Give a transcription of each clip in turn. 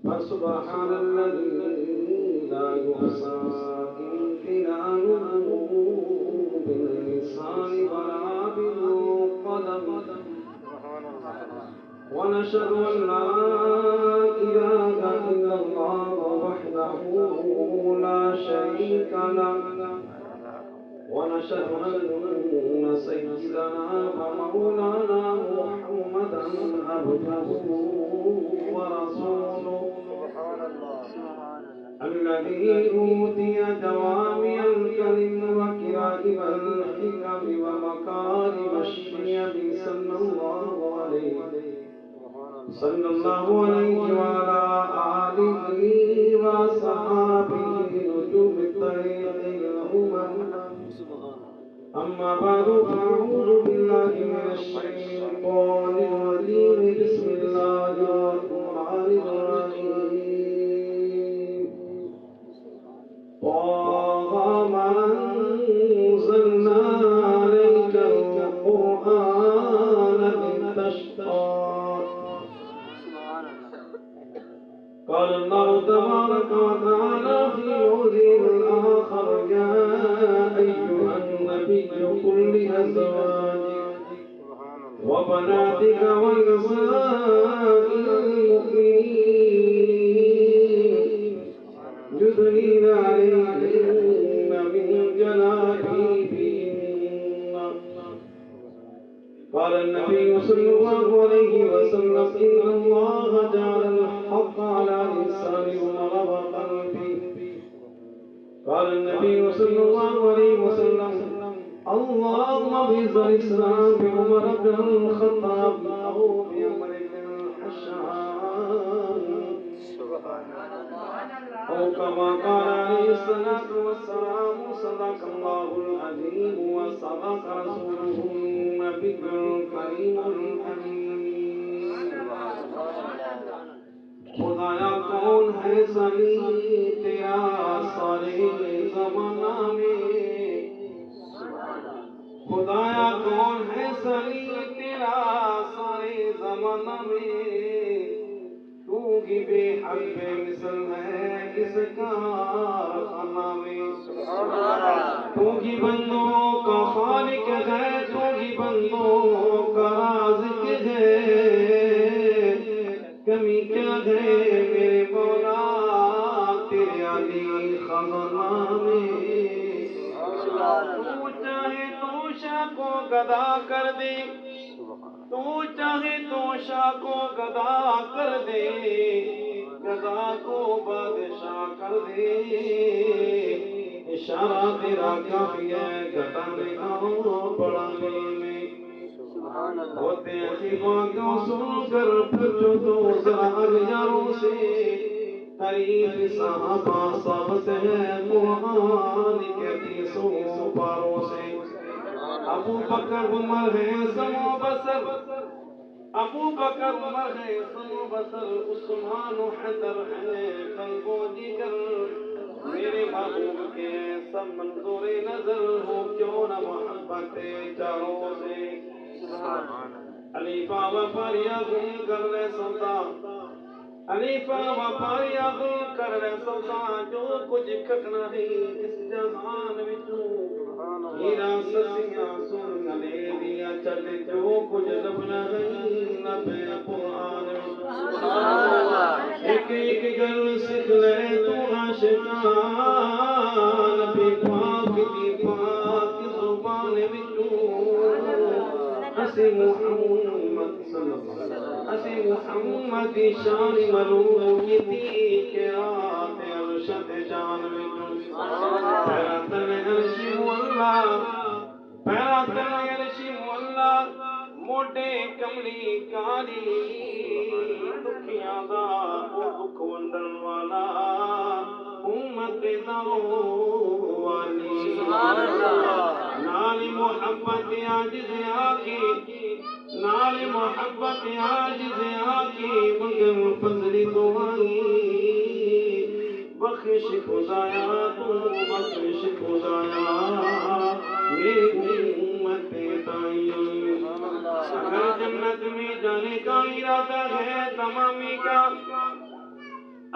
فسبحان الذي لا يحصى امتنانه باللسان ولا بالقلم ونشهد أن لا إله إلا الله وحده لا شريك له ونشهد أن سيدنا ومولانا محمدا عبده ورسوله الذي أوتي جوامع الكلم وكرائم الحكم ومكارم الشيم صلى الله عليه وعلى آله وصحابه نجوم الطريق الأمم أما بعد فأعوذ بالله من الشيطان الرجيم بسم الله الرحمن الرحيم طه ما أنزلنا عليك القرآن لتشقى قال الله تبارك وتعالى في موضع آخر يا أيها النبي قل لأزواجك وبناتك ونساء المؤمنين يدنين عليهن من جلابيبهن قال النبي صلى الله عليه وسلم إن الله جعل الحق على لسان عمر وقلبه قال النبي صلى الله عليه وسلم اللهم اعز الإسلام بعمر بن الخطاب أو بعمر بن الحشام أو كما قال عليه الصلاة والسلام صدق الله العظيم وصدق رسوله النبي الكريم الأمين خدایا کون ہے سنی تیرا سارے زمانہ میں خدایا کون ہے سنی تیرا سارے زمانہ میں تو ہی بے حق بے مثل ہے اس کارخانہ میں تو ہی بندوں کا خالق ہے تو ہی بندوں کا رازق ہے کمی کیا ہے میرے مولا تیرے علی خزانہ میں تو چاہے تو شاہ کو گدا کر دے تو چاہے تو شاہ کو گدا کر دے گدا کو بادشاہ کر دے اشارہ تیرا کافی ہے گھٹانے اور بڑھانے میں ہوتے ایسی باتوں سن کر پوچھو تو ذرا یاروں سے تعریف صحابہ ثابت ہے قرآن کے 30 پاروں سے ابو بکر عمر ہے سمو بسر ابو بکر عمر ہے سمو بسر عثمان و حیدر ہے قلب و جگر میرے محبوب کے سب منظور نظر ہو کیوں نہ محبت چاروں سے علیفہ وفاریا گم کر لے سودا علیفہ وفاریا گم کر لے سودا جو کچھ کٹنا ہے اس جہان وچوں ہیرا سسیاں سن لے دیا چلے جو کچھ لبنا ہے نبی قرآن ایک ایک گل سکھ لے تو عاشقان نبی پاک دی پاک زبان وچوں اسی محمد صلی اللہ علیہ وسلم اسی محمد دی شان ملوک کی کہ رات ارشد جان وچوں پیرا تلے عرش مولا پیرا تلے عرش مولا موٹے کملی کاری دکھیاں دا دکھ ونڈن والا امت دا والی نال محبت عاجز آکی نال محبت عاجز آکی مگر فضل دعائی بخش خدایا تو بخش خدایا میری امت تائی اگر جنت میں جانے کا ارادہ ہے تمامی کا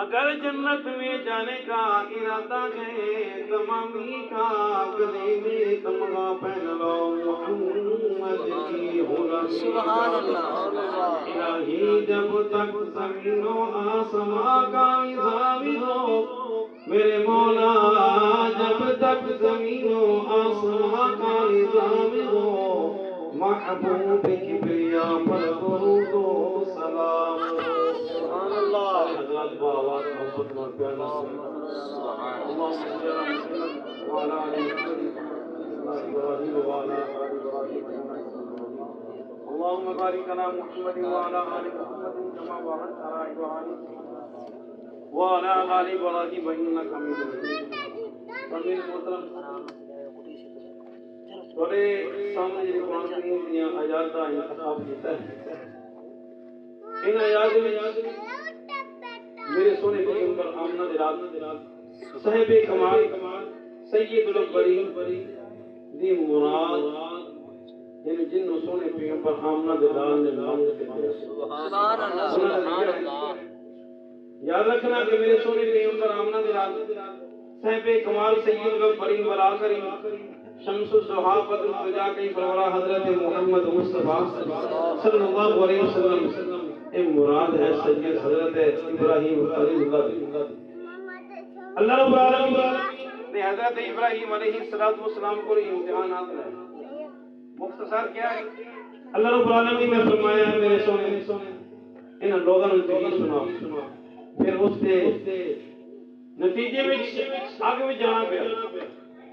اگر جنت میں جانے کا ارادہ ہے تمامی کا گلے میں تمغہ پہن لو محمد کی ہونا سبحان اللہ الہی جب تک زمین و آسمان کا نظام ہو میرے مولا جب تک زمین و آسمان کا نظام ہو محبوب کبریا پر درود و سلام سبحان اللہ حضرات با آواز محبت اور پیار اللهم صل على محمد وعلى آل محمد ابراہیم وعلى آل ابراہیم اللهم بارك على محمد وعلى آل محمد كما باركت على إبراهيم وعلى آل إبراهيم إنك حميد مجيد امین محترم تھوڑے سامنے جو قرآن کریم دیا آیات کا انتخاب کیتا ہے ان آیات میں میرے سونے پیغمبر آمنہ دلال صاحب کمال سید الاکبرین دی مراد یعنی جن سونے پیغمبر آمنہ دلال نے مانگ کے دیا سبحان اللہ سبحان اللہ یاد رکھنا کہ میرے سونے پیغمبر آمنہ دلال صاحب کمال سید الاکبرین ولا کریم شمس الضحا بدر الدجا کی پرورا حضرت محمد مصطفیٰ صلی اللہ علیہ وسلم ایک مراد ہے سید حضرت ابراہیم خلیل اللہ اللہ رب العالمین نے حضرت ابراہیم علیہ السلام کو امتحانات لائے مختصر کیا ہے اللہ رب العالمین نے فرمایا ہے میرے سونے ان لوگوں نے تجھے سنا پھر اس کے نتیجے میں آگے بھی جانا پیا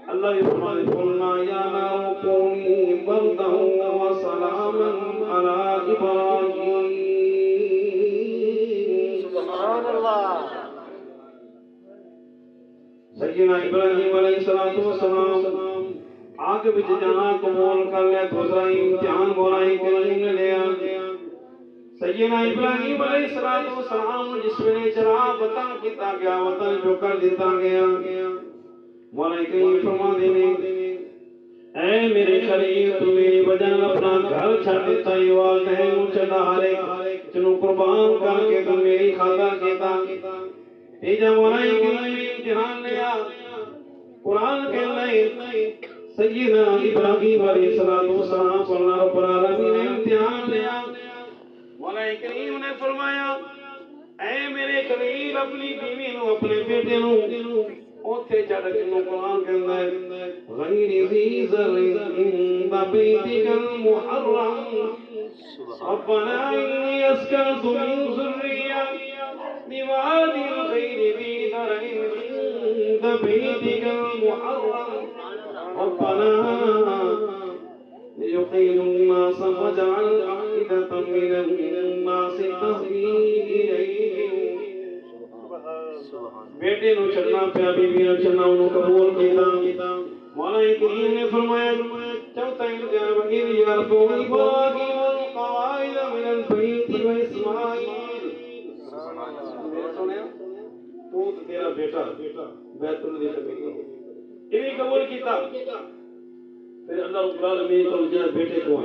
اللہ یہ فرمائے قلنا یا نار کونی بردا و سلاما علی ابراہیم سبحان اللہ سیدنا ابراہیم علیہ السلام آگے بھی جانا قبول کر لیا دوسرا امتحان مولا کریم نے لیا سیدنا ابراہیم علیہ السلام جس میں چراغ وطن کیتا گیا وطن جو کر دیتا گیا مولا کریم فرما دینے اے میرے خلیل تو میری وجہ اپنا گھر چھڑ دیتا یہ والدین چلا ہرے چنو قربان کر کے تو میری خاطر کیتا تیجا مولا کریم امتحان لیا قرآن کے لئے سیدنا ابراہیم علیہ السلام پر اللہ رب العالمین نے امتحان لیا مولا کریم نے فرمایا اے میرے خلیل اپنی بیوی نو اپنے بیٹے نو اوتھے چڑھ کے نو قرآن کہندا ہے غیر ذی زرع عند بیتک المحرم ربنا انی اسکنت من ذریتی بواد غیر ذی زرع عند بیتک المحرم ربنا ليقيموا الناس فاجعل أفئدة من الناس تهوي إليهم بیٹے نو چھڑنا پیا بیوی نو چھڑنا انہوں قبول کیتا مولا کریم نے فرمایا چوتھا امتحان وغیر یارفو ابراہیم القواعد من البیت و اسماعیل تو تیرا بیٹا بیت اللہ کی انہیں قبول کیتا پھر اللہ رب العالمین کو جنہ بیٹے کو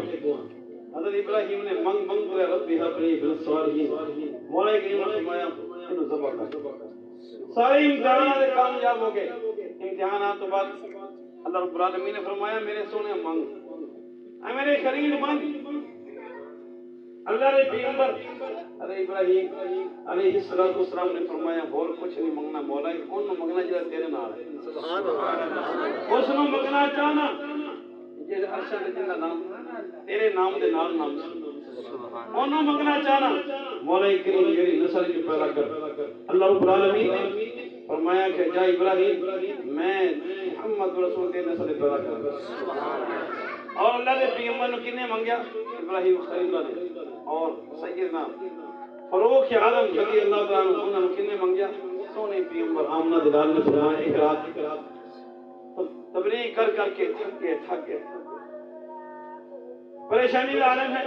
حضرت ابراہیم نے منگ کو ربی حبلی بالصالحین مولا کریم نے فرمایا انہوں ذبح کر سارے امتحانات کامیاب ہو گئے امتحانات تو بعد اللہ رب العالمین نے فرمایا میرے سونے منگ اے میرے خلیل منگ اللہ نے پیغمبر حضرت ابراہیم علیہ السلام نے فرمایا اور کچھ نہیں منگنا مولا کون نو منگنا جڑا تیرے نال ہے سبحان اللہ اس نو منگنا چاہنا جے ارشد جندا نام تیرے نام دے نال نام انہوں منگنا چاہنا مولا کریم جڑی نسل جو پیدا کر اللہ رب العالمین نے فرمایا کہ جا ابراہیم میں محمد رسول کے نسل پیدا کر اور اللہ نے پیغمبر نے کنے منگیا ابراہیم خلیل اللہ نے اور سیدنا فاروق عالم رضی اللہ تعالی عنہ انہوں نے کنے منگیا سونے پیغمبر آمنہ دلال نے فرمایا ایک رات تبلیغ کر کے تھک گئے پریشانی کا عالم ہے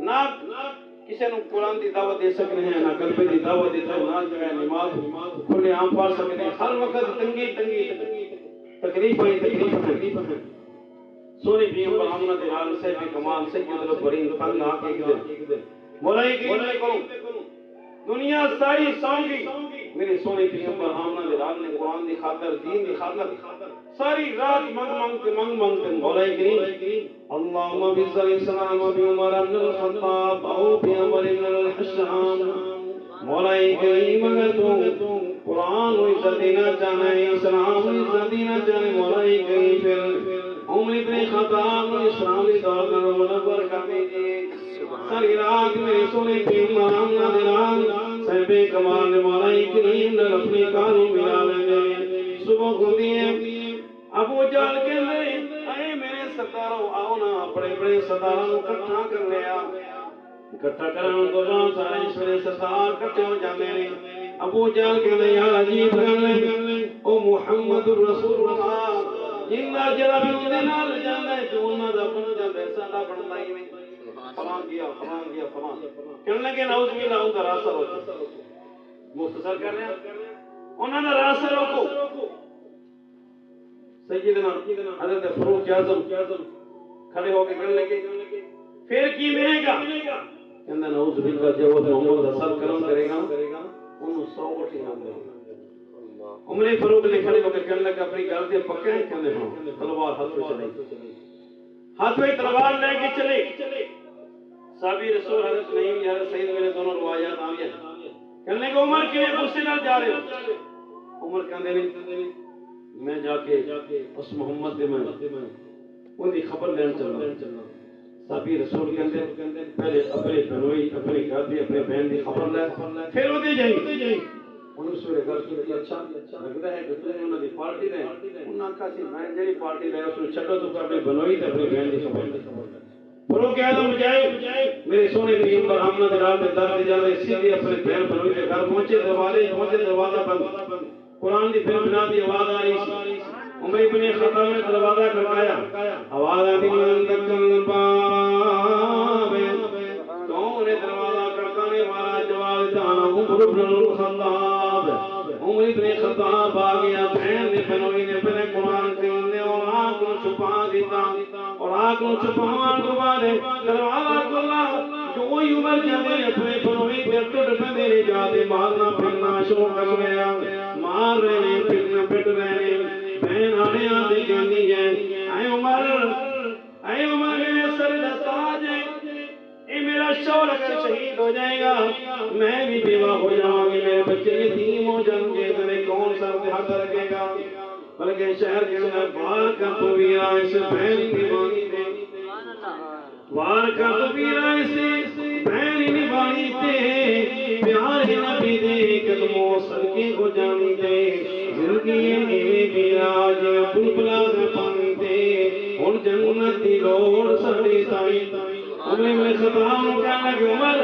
نہ کسی نے قرآن دی دعوت دے سکتے ہیں نہ کلمے دی دعوت دے سکتے ہیں نہ جو ہے نماز کھلے عام پڑھ سکتے ہیں ہر وقت تنگی تکلیف ہے سونے پیغمبر آمنہ دلال صاحب کمال سید الاکبرین تنگ آ کے ایک دن مولا کریم نے کروں دنیا ساری سانگی میرے سونے پیغمبر آمنہ دے رات نے قرآن دی خاطر دین دی خاطر ساری رات منگ تے مولا کریم اللہم بزر اسلام بی عمر ابن الخطاب او بی عمر ابن الحشام مولا کریم اگر تو قرآن و عزت دینا چاہنا ہے اسلام و عزت دینا چاہنا ہے مولا کریم پھر عمر ابن خطاب و اسلام دی دور کا منور کر دیجئے ساری رات میرے سونے پیغمبر آمنہ دے رات صاحب کمال نے مولا کریم نے اپنی کانوں ملا لینے صبح کو دیئے ابو جال کے لئے اے میرے سرداروں آؤ نا بڑے بڑے سرداروں کٹھا کر لیا کٹھا کرنے تو رات سارے اسورے سردار کٹھے ہو جانے ہیں ابو جال کے لئے یا عجیب کرنے او محمد الرسول اللہ جنہ جرہ بھی اندے نال جانا ہے جو انہ دا بن جاندے سادہ بڑھنا ہی نہیں فلان کیا کہنے کے نعوذ باللہ ان کا راستہ روکو مختصر کرنے انہوں نے راستہ روکو سیدنا حضرت فاروق اعظم کھڑے ہو کے کہنے لگے پھر کی ملے گا کہنے نعوذ باللہ جو محمد حسن کرم کرے گا انہوں 100 وٹی نام دے عمر فاروق نے کھڑے ہو کے کہنے لگا اپنی گل دے پکے ہیں کہنے ہاں تلوار ہاتھ میں چلے ہاتھ میں تلوار لے کے چلے صحابی رسول حضرت نعیم حضرت سید میرے دونوں روایات آئی ہیں کہنے کہ عمر کے لیے غصے نہ جا رہے ہو عمر کہنے نہیں میں جا کے اس محمد دے میں ان دی خبر لین چلنا صحابی رسول کہنے پہلے اپنے بہنوئی اپنے گھر دی اپنے بہن دی خبر لے پھر وہ دے جائیں انہوں سورے گھر کی اچھا لگتا ہے کہ تم انہوں دی پارٹی دیں انہوں کہا سی میں جیڑی پارٹی دیں اس میں چھٹو تو اپنے بہنوئی تے اپنے بہن دی خبر لے فاروق اعظم جائے میرے سونے پیغمبر آمنہ دے رات میں درد جانے سیدھی اپنے بہن بنوئی کے گھر پہنچے دروازہ بند قرآن دی پھر بنا دی آواز آ رہی سی عمر ابن خطاب نے دروازہ کھڑکایا آواز آتی من تکل باب کون ہے دروازہ کھڑکانے والا جواب دانا عمر ابن الخطاب عمر ابن خطاب آ گیا بہن نے بنوئی نے پہلے قرآن کرنے اور آنکھ کو چھپا دیتا اور آنکھ کو چھپاوان کو بارے دروازہ کھلا جو وہی عمر جانے اپنے بنوئی پہ ٹوٹ پہ میرے جاتے مارنا پھرنا شروع کر گیا مار رہے ہیں پھرنا پھٹ رہے ہیں بہن آنے آتے کہنی ہے اے عمر میرے سر تاج ہے اے میرا شور اگر شہید ہو جائے گا میں بھی بیوہ ہو جاؤں گی میرے بچے یتیم ہو جائیں گے تمہیں کون سر پہ ہاتھ رکھے گا بلکہ شہر کے اندر بار کا تو بھی آئے سے بہن نبانی دے بار کا تو بھی آئے سے بہن نبانی دے پیارے نبی دے قدموں صدقے کو جانی دے زندگی میں بھی آج بلبلا دے پانی دے اور جنت دی لوڑ سڑی تائی عمر میں خطاب کہنے لگے عمر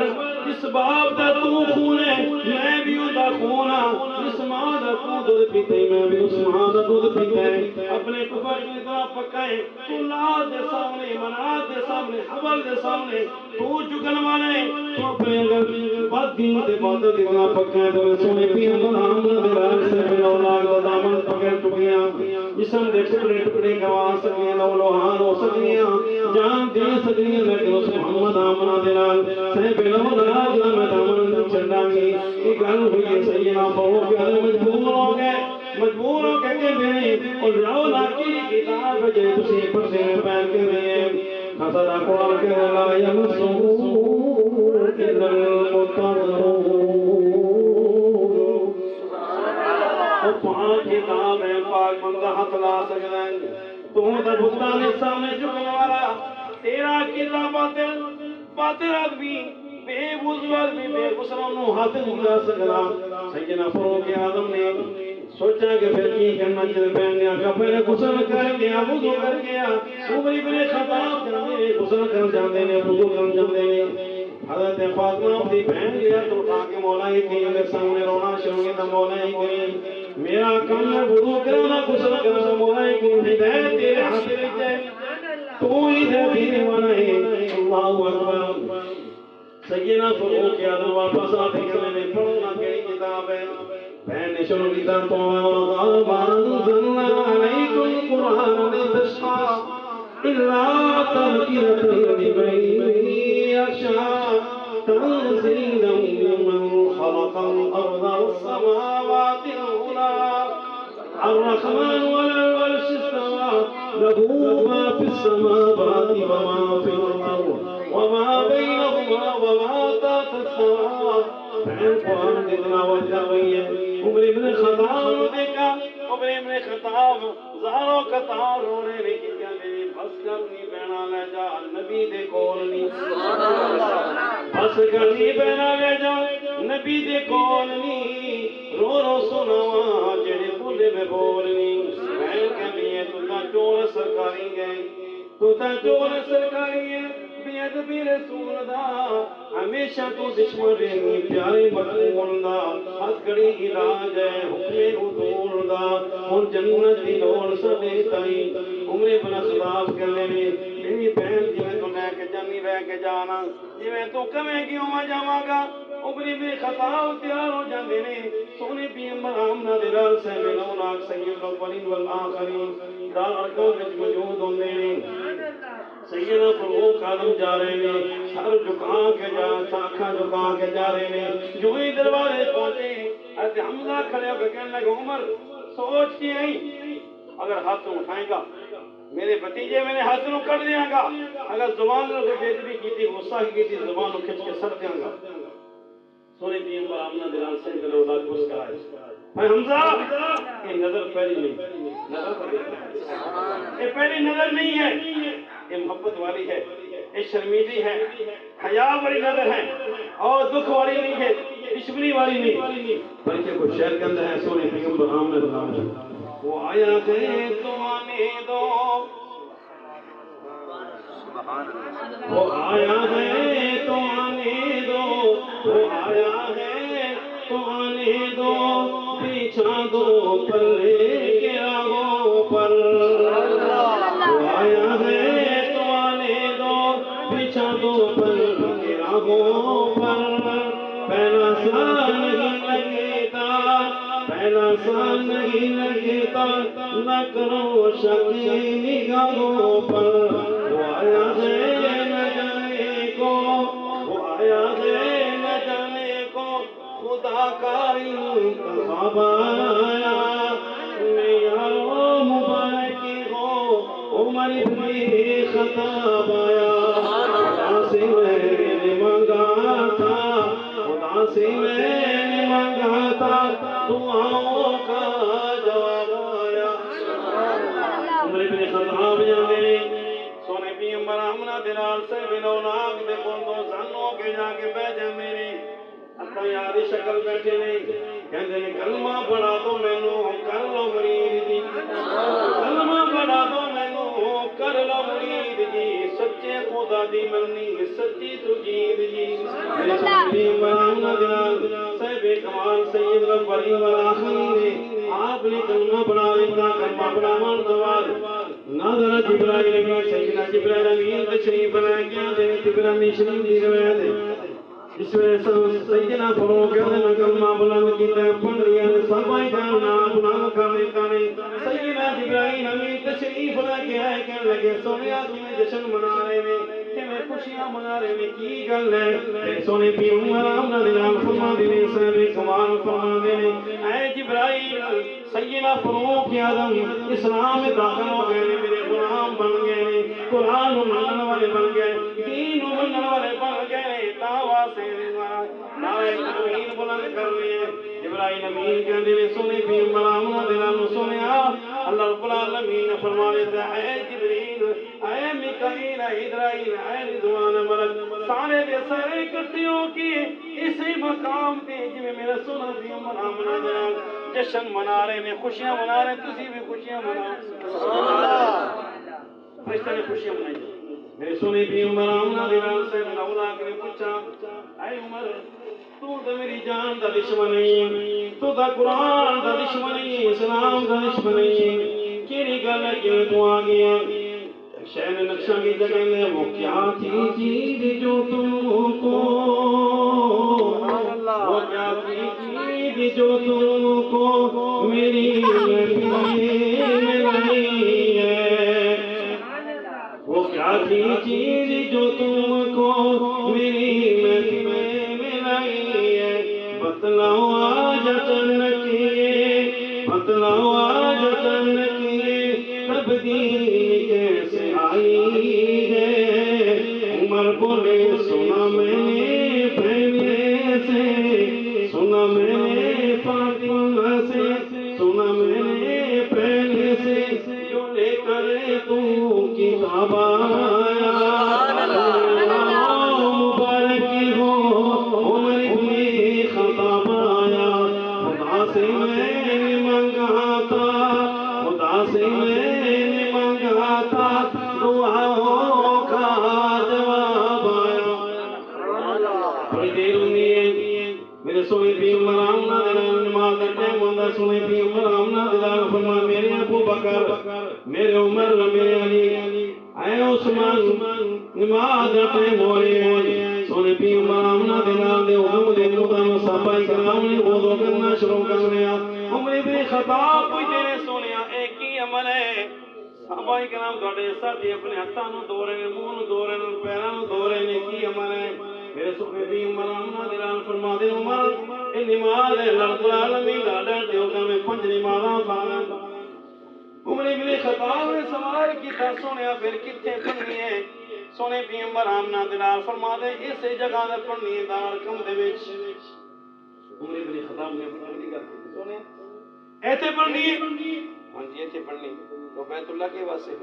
جس باپ دا تو خون ہے میں بھی ان دا خون ہاں جس ماں دا تو دودھ پیتے میں بھی اس ماں دا دودھ پیتے اپنے کفر کی طرح پکائے تو لاد دے سامنے مناد دے سامنے حبل دے سامنے تو چکن والے تو اپنے بات دین دے باتوں کی طرح پکائے تو سونے پیاں تو نام دے رہے سے بنا اولاد دا دامن پکڑ چکیاں جسم دے ٹکڑے ٹکڑے گوا سکیاں لوہان ہو سکیاں جان دے سکیاں لیکن اس محمد آمنہ دلال صحیح بلو دلال میں دامن چڑھانگی ایک گل ہوئی ہے سیدنا فاروق اعظم مجبور ہو کے دیں اور رو لاکی کتاب جو تسی پردے میں پہن کے دیں خطرہ قرآن کے لا یمسو الا المطہرون اور پاک کتاب ہے پاک بندہ ہاتھ لا سکتا ہے تو تا بھتانے سامنے جھکنے والا تیرا کتاب باطل آدمی بے بزرگ بھی بے غسلانوں ہاتھ جھکا سکتا سیدنا فاروق اعظم نے سوچا کہ پھر کی کرنا چاہتے پہننے آقا پہلے غسل کر گیا وضو کر گیا عمر ابن خطاب کرنے غسل کر جاندے نے وضو کر جاندے نے حضرت فاطمہ اپنی بہن لیا تو اٹھا کے مولا کریم کے سامنے رونا شروع کیا تو مولا کریم میرا کام ہے وضو کرنا غسل کرنا مولا کریم ہدایت تیرے ہاتھ میں جائے تو ہی دینے والا ہے اللہ اکبر سیدنا فاروق اعظم واپس آتے کرنے میں پڑھنا کئی کتاب ہے بہن نے شروع کی طرف تو انزلنا علیکم قرآن لتشقى الا تذکرۃ لمن یخشى تنزيلا ممن خلق الأرض والسماوات العلى الرحمن على العرش استوى له ما في السماوات وما في الأرض وما بينهما وما تحت الثرى فعن قرآن دلنا وجرية عمر ابن خطاب دیکھا عمر ابن خطاب زاروں قطار رونے لگی کہنے بس کرنی بہنا لے جا نبی دے کول نہیں بس کرنی بہنا لے جا نبی دے کول نہیں رو رو سناواں جڑے بولے میں بول نہیں میں کہنی ہے تو تا چور سرکاری گئے تو تا چور سرکاری ہے بیادبی رسول دا ہمیشہ تو دشمن رہنی پیارے مقبول دا ہاتھ کڑی علاج ہے حکم حضور دا اور جنت دی لوڑ سدے تائی عمر ابن خطاب کہنے میں میری بہن جی میں تو لے کے جانی رہ کے جانا جی میں تو کمیں کیوں میں جاواں گا عمر ابن خطاب تیار ہو جاندے نے سونے پیغمبر آمنہ دلال سے میں لولاک سید الاولین والآخرین دار ارکان وچ موجود ہوندے نے سیدہ فروغ آدم جا رہے ہیں سر جھکا کے جا ساکھا جھکا کے جا رہے ہیں جو ہی دروازے پہنچے حضرت حمزہ کھڑے ہو کے کہنے لگے عمر سوچ کی آئی اگر ہاتھ اٹھائیں گا میرے بھتیجے میں نے ہاتھ نو کٹ دیاں گا اگر زبان نو بےدبی کی تھی غصہ کی تھی زبان نو کھچ کے سر دیاں گا سونے پیغمبر آمنہ دلال سے کہ اولاد کو کرائے اے حمزہ یہ نظر پہلی نہیں یہ پہلی نظر نہیں ہے یہ محبت والی ہے یہ شرمیلی ہے حیا والی نظر ہے اور دکھ والی نہیں ہے دشمنی والی نہیں بلکہ کچھ شعر کے اندر ہے سونے پیغمبر آمنہ دلال وہ آیا ہے تو آنے دو وہ آیا ہے تو آنے دو وہ آیا ہے تو آنے دو بچھا دو پلے کے راہوں پر وہ آیا ہے تو آنے دو بچھا دو پلے کے راہوں پر پہلا سا نہیں لگتا پہلا سا نہیں لگتا نہ کرو شک نگاہوں پر وہ آیا ہے نہ جانے کو وہ آیا ہے نہ جانے کو خدا کا انتخاب آیا یارو مبارک ہو عمر ابن خطاب آیا خدا سے میں نے مانگا تھا خدا سے میں نے مانگا تھا دعاؤں کا جواب آیا عمر ابن خطاب جانے سونے پیغمبر آمنہ دلال سے بلوناک دے کندو سنوں کے جا کے بیجے میری اپنا یادی شکل بیٹھے نہیں کہندے نے کلمہ پڑھا دو میں نو کر لو مرید جی کلمہ پڑھا دو میں نو کر لو مرید جی سچے خدا دی مننی سچی تجید جی میرے سنبی مرامنہ دلال صاحب کمال سید الاولین والآخرین آپ نے کلمہ پڑھا دیتا کلمہ پڑھا مان دوار ناظر جبرائیل امین سیدنا جبرائیل امین تشریف بنا کیا دینے جبرائیل شریف دی روایت ہے اس میں سیدنا فروغ کہنے میں کلمہ بلند کی طرح پڑھ رہی ہے سبائی جاننا اپنا کر لیتا نہیں سیدنا جبرائیل امین تشریف بنا کے آئے کہنے لگے سونیا تمہیں جشن منا رہے میں کہ میں خوشیاں منا رہے میں کی گل ہے سونے پی عمر آمنہ دلال فرما دینے صاحب کمال فرما دینے اے جبرائیل سیدنا فروغ کی آدم اسلام میں داخل ہو گئے میرے غلام بن گئے قرآن منن والے بن گئے دین منن والے بن گئے دعویٰ سے نعرہ تکبیر بلند کر رہے ہیں جبرائیل امین کہنے میں سنے بھی مرامنہ دلال سنے اللہ رب العالمین نے فرما دیتا ہے اے جبریل اے میکائیل اے اسرائیل اے رضوان ملک سارے دے سارے اکٹھیوں کی اسی مقام دے جی میرا سنا بھی مرامنہ دلال جشن منا رہے ہیں خوشیاں منا رہے ہیں تسی بھی خوشیاں منا فرشتہ نے خوشیاں منائی میرے سونے بھی عمر آمنہ دلال سے مولا نے پوچھا اے عمر تو تو میری جان دا دشمن نہیں تو دا قرآن دا دشمن نہیں اسلام دا دشمن نہیں کیڑی گل ہے کہ تو آ گیا شہر نقشہ کی جگہ میں وہ کیا تھی چیز جو تم کو وہ کیا تھی چیز جو تم کو میری نبی میں نہیں ہے وہ کیا تھی چیز جو تم کو میری نبی میں بتلاؤ آج اچانک یہ تبدیلی کیسے آئی ہے؟ عمر بولے سنا میں نے پہلے سے، سنا میں نے فاطمہ سے، سنا میں نے پہلے سے، جو لے کر تو کتاب آیا مبارکی ہو عمر ابن خطاب آیا۔ خدا سے میں نے مانگا تھا، خدا سے میں نے مانگا تھا، دعاؤں کا جواب آیا۔ بڑی دیر ہوئی ہے میرے سونے پی عمر آمنہ دلال نماز کا ٹائم ہوندہ، سونے پی عمر آمنہ دلال فرما میرے ابو بکر، میرے عمر، میرے علی، اے عثمان نماز کا ٹائم ہو رہے ہیں۔ سونے پی عمر آمنہ دلال دے وضو دے مطابق صحابہ کرام نے وضو کرنا شروع کر دیا۔ عمر بن خطاب پوچھتے نے سونیا ایک ہی عمل ہے، صحابہ کرام تھوڑے ساتھی اپنے ہاتھاں نوں دھو رہے نے، منہ نوں دھو رہے نے، پیراں نوں دھو رہے نے، کی عمل ہے؟ میرے سونے پی عمر آمنہ دلال فرما دے عمر اے نماز ہے رب العالمین دا ڈر دیو کہ میں 5 نمازاں پڑھاں۔ عمر بن خطاب نے سوال کیتا سونیا پھر کتھے پڑھنی ہے؟ سونے پی عمر آمنہ دلال فرما دے اس جگہ تے پڑھنی ہے دار کم دے وچ۔ عمر بن خطاب نے پڑھنی کر دی سونیا ایتھے پڑھنی ہے؟ ہاں جی ایتھے پڑھنی تو بیت اللہ کے واسطے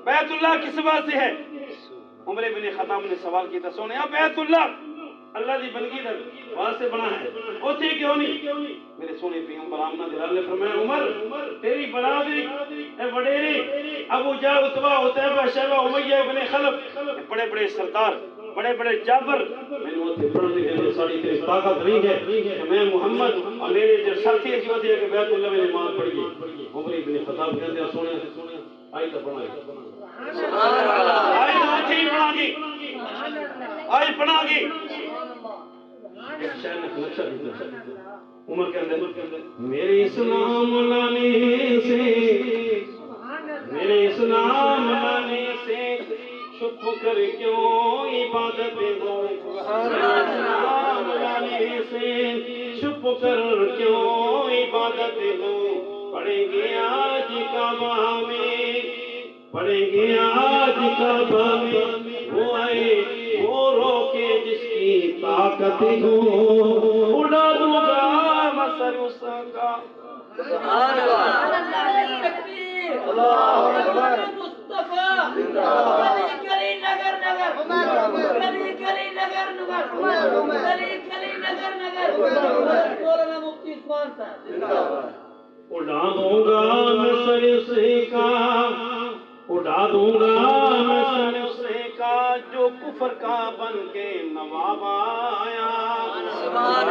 بیت اللہ کس واسطے ہے؟ عمر بن خطاب نے سوال کیتا سونیا بیت اللہ اللہ دی بندگی دا واسطے بنا ہے، اوتھے کیوں نہیں؟ میرے سونے پی عمر آمنہ دلال نے فرمایا عمر تیری برادری اے وڈیرے ابو جہل عتبہ عتیبہ شیبہ امیہ ابن خلف بڑے بڑے سردار بڑے بڑے جابر میں نے اوتھے پڑھنے کے لیے ساری تیری طاقت نہیں ہے کہ میں محمد اور میرے جو ساتھی ہے جو کہ بیت اللہ میں نماز پڑھی۔ عمر بن خطاب کہتے ہیں سونے آئی تو پڑھا آئی تو اچھی پڑھا گی آئی پڑھا گی۔ ایک شاعر نے نقشہ دیتا عمر کے اندر میرے اسلام لانے سے، میرے اسلام لانے سے چھپ کر کیوں عبادت ہو، اسلام لانے سے چھپ کر کیوں عبادت ہو، پڑھیں گے آج کعبہ میں، پڑھیں گے آج کعبہ میں، وہ آئے وہ روکے جس کی طاقت ہو، اڑا دوں گا میں سر اس کا۔ سبحان اللہ، اللہ اکبر، مصطفیٰ کلی کلی نگر نگر، کلی کلی نگر نگر، کلی کلی نگر نگر، مولانا مفتی عثمان صاحب۔ اڑا دوں گا میں سر اس کا، اڑا دوں گا میں سر اس کا جو کفر کا بن کے نواب آیا۔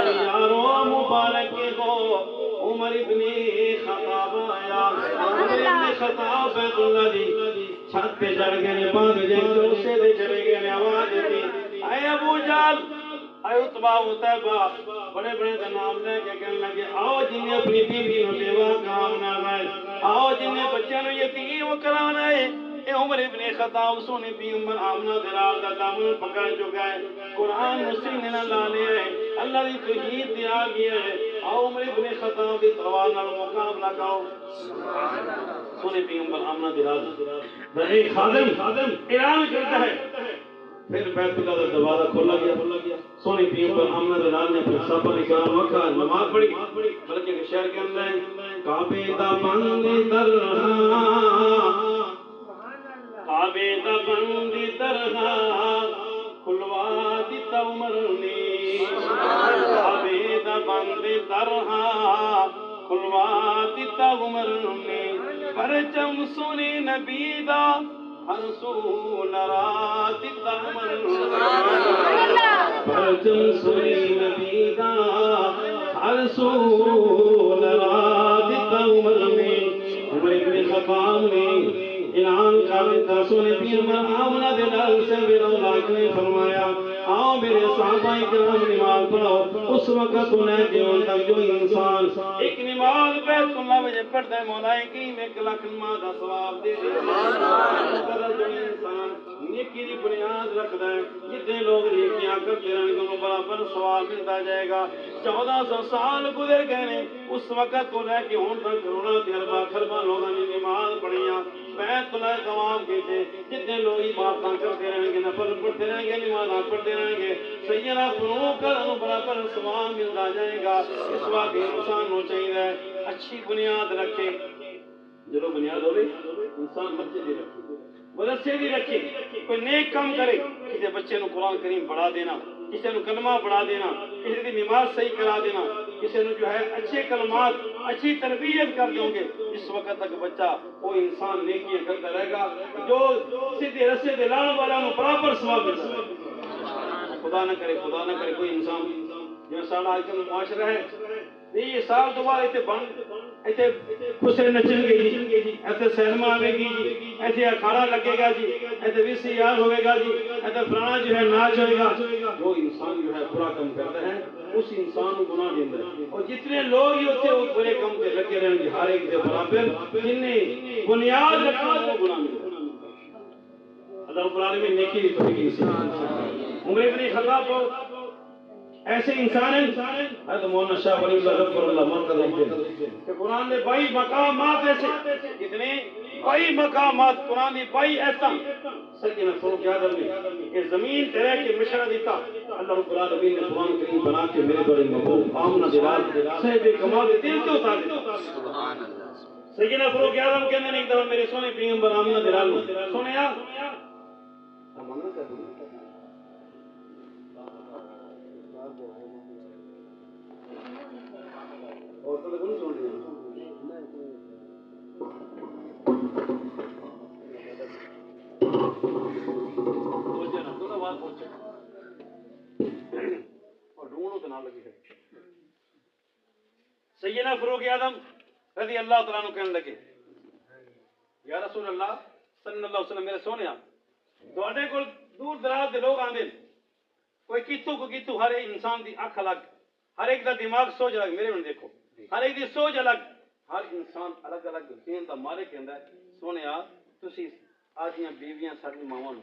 یارو مبارک ہو عمر ابن خطاب آیا۔ عمر ابن خطاب بیت اللہ دی چھت پہ چڑھ گئے، باندھ جائیں تو اسے دے چڑھے گئے، آواز دی اے ابو جہل اے عتبہ عتیبہ بڑے بڑے نام لے کے کہنے لگے آؤ جنہیں اپنی بیوی نو بیوہ کرانا ہے، آؤ جنہیں بچوں نو یتیم کرانا ہے۔ اے عمر ابن خطاب سونے پی عمر آمنہ دلال دا دامن پکڑ چکا ہے، قرآن سینے نہ لانے ہے، اللہ دی توحید دے آ گیا ہے۔ آؤ عمر ابن خطاب دی تلوار نال مقابلہ کرو۔ سونے پی عمر آمنہ دلال دا ایک خادم اعلان کرتا ہے، پھر بیت اللہ دا دروازہ کھولا گیا، سونے پی عمر آمنہ دلال نے اپنے صحابہ کرام وقت نماز پڑھی، بلکہ کہ شہر کے اندر کعبے دا بند درہاں، کعبے دا بند درہاں کھلوا دیتا عمر نے، کعبے دا بند درہاں کھلوا دیتا عمر نے، پرچم سونے نبی دا ہر سو لڑا دیتا عمر نے، پرچم سونے نبی دا ہر سو لڑا دیتا عمر نے۔ عمر ابن خطاب نے اعلان کر دیتا، سونے پی عمر آمنہ دلال سے بیروناک نے فرمایا آؤ میرے صحابہ کرام نماز پڑھو۔ اس وقت انہیں جیون تک جو انسان ایک نماز بیت اللہ میں پڑھتا ہے مولا کی میں 1 لاکھ نماز کا ثواب دے دے، جو انسان نیکی دی بنیاد رکھتا ہے جتنے لوگ نیکیاں کرتے رہیں گے انہوں برابر ثواب ملتا جائے گا 1400 سال گزر گئے نے اس وقت کو لے کے ہون تک کروڑا تجربہ خربہ لوگوں نے نماز پڑھیاں بیت اللہ تمام کیتے جتنے لوگ عبادتاں کرتے رہیں گے نفل پڑھتے رہیں گے نمازاں پڑھتے رہیں گے سیدنا فروغ کر انہوں برابر ثواب ملتا جائے گا اس وقت انسان نو چاہیے اچھی بنیاد رکھے جب بنیاد ہوگی انسان مسجد ہی رکھے مدرسے بھی رکھے کوئی نیک کام کرے کسی بچے نو قرآن کریم پڑھا دینا کسی نو کلمہ پڑھا دینا کسی کی نماز صحیح کرا دینا کسی نو جو ہے اچھے کلمات اچھی تربیت کر دیں گے اس وقت تک بچہ وہ انسان نیکیاں کرتا رہے گا جو سیدھے رسے دے لانے والا نو برابر ثواب ملتا ہے خدا نہ کرے کوئی انسان جو سارا آج کل معاشرہ ہے یہ سال دوبارہ ایتھے بند ایتھے خسرے نچن گے جی ایتھے سینما آئے گی جی ایتھے اکھاڑا لگے گا جی ایتھے VCR ہوئے گا جی ایتھے فلانا جو ہے ناچ ہوئے گا جو انسان جو ہے برا کام کرتا ہے اس انسان کو گناہ دیتا ہے اور جتنے لوگ ہی ہوتے وہ برے کام کے لگے رہیں گے ہر ایک دے برابر جن نے بنیاد رکھا وہ گناہ ملتا ہے اللہ رب العالمین نیکی دی توفیق نصیب عمر ابن خطاب ایسے انسان ہیں حضرت مولانا شاہ ولی اللہ غفر اللہ مرکز رکھتے ہیں کہ قرآن نے 22 مقامات ایسے کتنے 22 مقامات قرآن نے 22 ایسا سکینہ فروغ یادم نے کہ زمین تیرے کے مشرہ دیتا اللہ رب العالمین نے قرآن کریم بنا کے میرے بڑے محبوب آمنہ دلال صاحب کمال دل کے اتار دیتا سکینہ فروغ یادم کہنے نہیں دفعہ میرے سونے پیغمبر آمنہ دلال سونے یا آمنہ کہتے ہیں اور تو لگن سن رہے ہیں تھوڑا بات پہنچے اور ڈھونڈو تو نہ لگی ہے سیدنا فروغ اعظم رضی اللہ تعالیٰ عنہ کہنے لگے یا رسول اللہ صلی اللہ علیہ وسلم میرے سونیا تواڈے کول دور دراز دے لوگ آندے کوئی کیتو ہر انسان دی اکھ الگ ہر ایک دا دماغ سوچ الگ میرے میں دیکھو ہر ایک دی سوچ الگ ہر انسان الگ الگ دین دا مالک کہندا ہے سونیا تسی آجیاں بیویاں ساڈی ماواں نو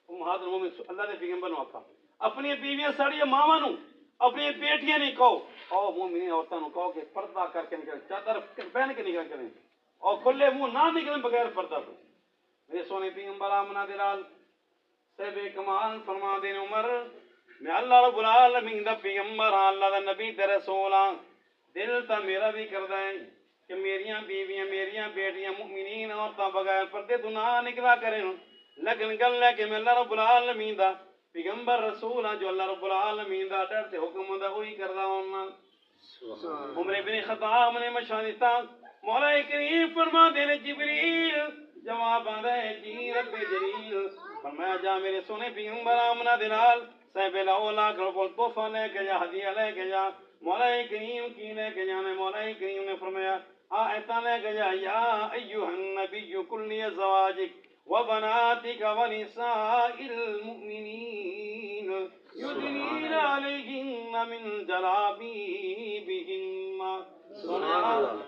امہات المومنین اللہ دے پیغمبر نو آکھا اپنی بیویاں ساڈی ماواں نو اپنی بیٹیاں نہیں کہو او مومنین عورتاں نو کہو کہ پردہ کر کے نکل چادر پہن کے نکل کریں اور کھلے منہ نہ نکلیں بغیر پردہ تو میرے سونے پیغمبر آمنہ دلال صاحب کمال فرما دین عمر میں اللہ رب العالمین دا پیغمبر ہاں اللہ دا نبی تے رسول ہاں دل تا میرا بھی کردا ہے کہ میریاں بیویاں میریاں بیٹیاں مؤمنین عورتاں بغیر پردے تو نہ نکلا کریں لیکن گل ہے کہ میں اللہ رب العالمین دا پیغمبر رسول ہاں جو اللہ رب العالمین دا ڈر تے حکم دا وہی کردا ہوں عمر ابن خطاب نے مشورہ دیتا مولا کریم فرما دے جبریل جواب آندا ہے جی رب جلیل فرمایا جا میرے سونے پیغمبر آمنہ دلال صاحب الاولا کرو تحفہ لے کے جا ہدیہ لے کے جا مولا کریم کی لے کے جانے مولا کریم نے فرمایا آیتا لے کے جا یا ایوہ النبی کلی زواجک وبناتک ونساء المؤمنین یدنین علیہن من جلابیبہن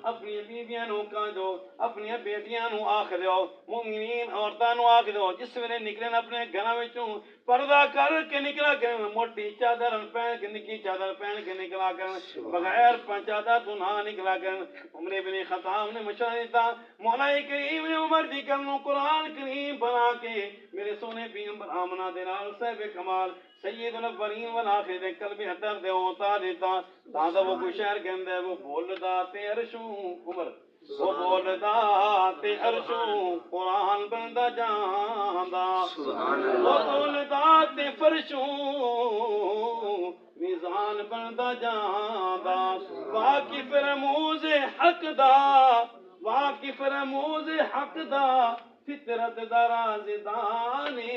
اپنی بیویاں نو کہہ دو اپنی بیٹیاں نو آکھ دیو مومنین عورتاں نو آکھ دیو جس ویلے نکلن اپنے گھراں وچوں پردہ کر کے نکلا کرن موٹی چادر پہن کے نکی چادر پہن کے نکلا کرن بغیر چادر تو نہ نکلا کرن عمر ابن خطاب نے مشورہ دیتا مولا کریم نے عمر دی گل نو قرآن کریم بنا کے میرے سونے پیغمبر آمنہ دے نال صاحب کمال سید الاولین والآخرین دے قلب حضر دے ہوتا دیتا تاں وہ کوئی شہر کہندا ہے وہ بولدا تے عرشوں عمر وہ بولدا تے عرشوں قرآن بندا جاندا وہ بولدا تے فرشوں میزان بندا جاندا واقف رموز حق دا واقف رموز حق دا فطرت دا رازدانے